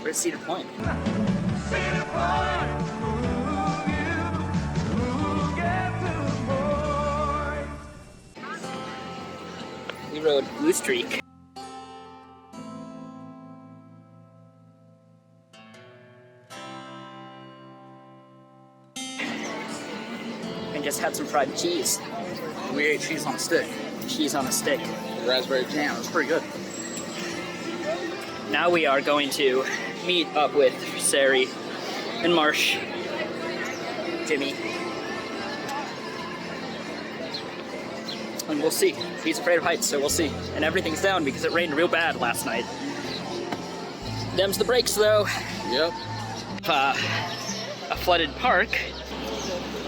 Where's Cedar Point? We rode Blue Streak. And just had some fried cheese. We ate cheese on a stick. Cheese on a stick. Raspberry jam. It was pretty good. Now we are going to meet up with Sari and Marsh. Jimmy. And we'll see. He's afraid of heights, so we'll see. And everything's down because it rained real bad last night. Them's the breaks, though. Yep. A flooded park.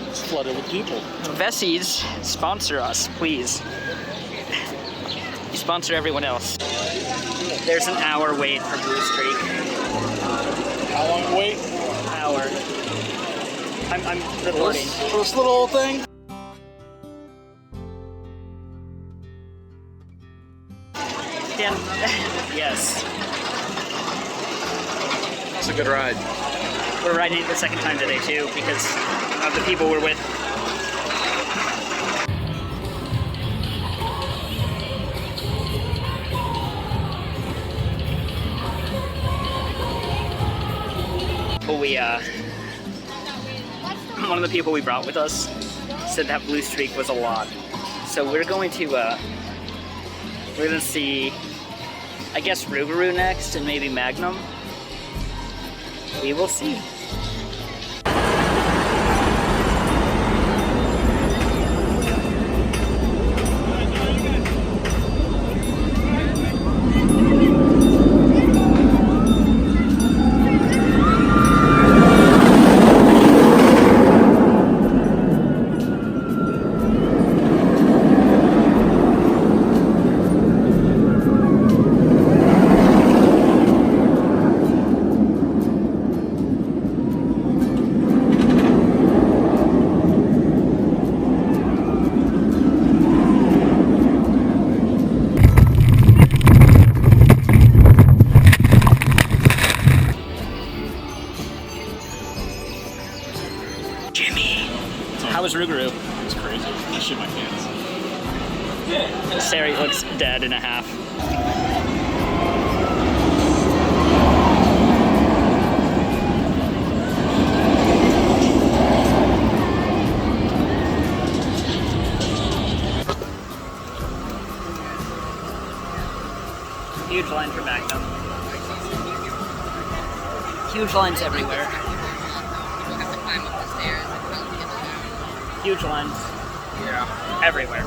It's flooded with people. Vessies, sponsor us, please. You sponsor everyone else. There's an hour wait for Blue Streak. How long wait? Hour. I'm reporting. For this little old thing? Dan, yes. It's a good ride. We're riding it the second time today too because of the people we're with. One of the people we brought with us said that Blue Streak was a lot. So we're going to see, I guess, Rougarou next and maybe Magnum. We will see. How was Rougarou? It was crazy. I shit my pants. Sari looks dead in a half. Huge line for Magnum. Huge lines everywhere. Huge lines. Yeah. Everywhere.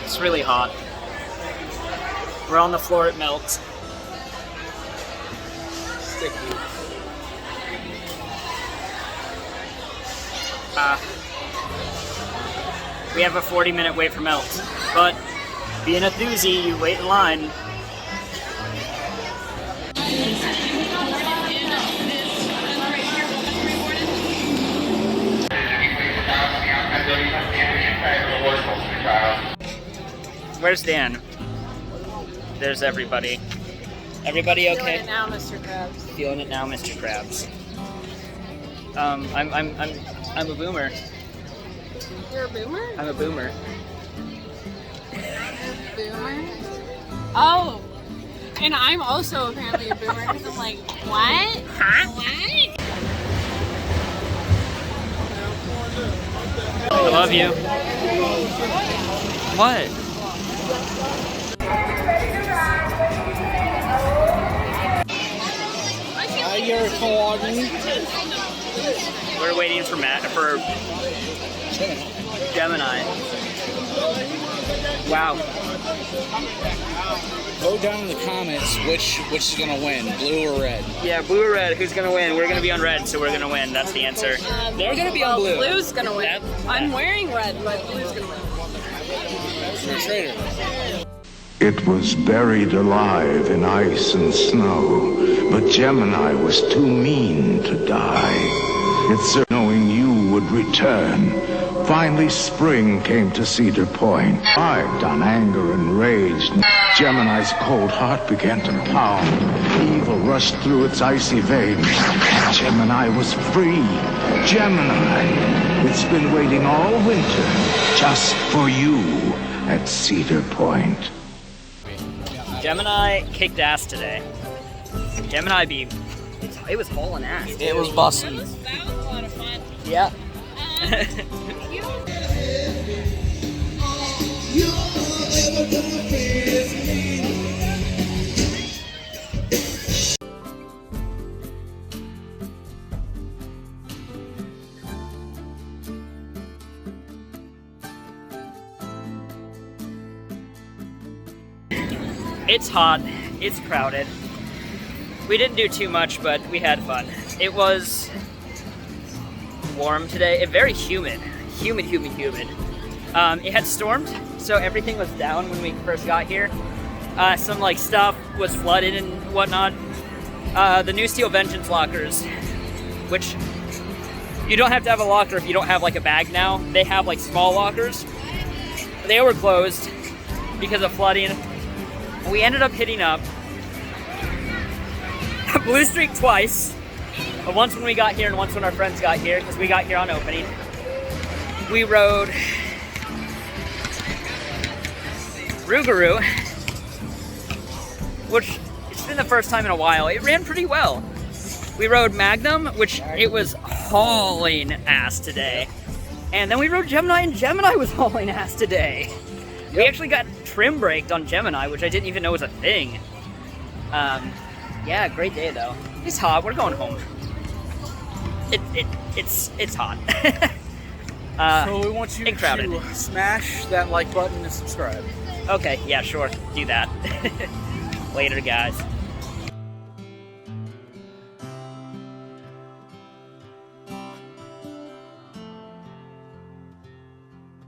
It's really hot. We're on the floor, it melts. Sticky. We have a 40-minute wait for melt, but being a thuzy, you wait in line. Where's Dan? There's everybody. Everybody okay? Feeling it now, Mr. Krabs. Feeling it now, Mr. Krabs. I'm a boomer. You're a boomer? I'm a boomer. Boomer? Oh, and I'm also apparently a boomer because I'm like, what? Huh? What? I love you. What? You're calling. We're waiting for Gemini. Wow. Go down in the comments which is gonna win, blue or red. Yeah, blue or red, who's gonna win? We're gonna be on red, so we're gonna win. That's the answer. They're gonna be on blue. Blue's gonna win. I'm wearing red, but blue's gonna win. You're a traitor. It was buried alive in ice and snow, but Gemini was too mean to die. It's knowing you would return. Finally, spring came to Cedar Point. Arrived on anger and rage. Gemini's cold heart began to pound. Evil rushed through its icy veins. Gemini was free. Gemini, it's been waiting all winter just for you at Cedar Point. Gemini kicked ass today. Gemini it was hauling ass. It was busting. That was a lot of fun. Yeah. It's hot, it's crowded. We didn't do too much, but we had fun. It was warm today, very humid. Humid. It had stormed, so everything was down when we first got here. Some stuff was flooded and whatnot. The new Steel Vengeance lockers, which you don't have to have a locker if you don't have a bag now. They have small lockers. They were closed because of flooding. We ended up hitting up Blue Streak twice. Once when we got here and once when our friends got here, because we got here on opening. We rode Rougarou, which it's been the first time in a while. It ran pretty well. We rode Magnum, which it was hauling ass today. And then we rode Gemini, and Gemini was hauling ass today. We actually got trim braked on Gemini, which I didn't even know was a thing. Yeah, great day though. It's hot. We're going home. It's hot. So we want you to smash that like button and subscribe. Okay, yeah, sure. Do that. Later, guys.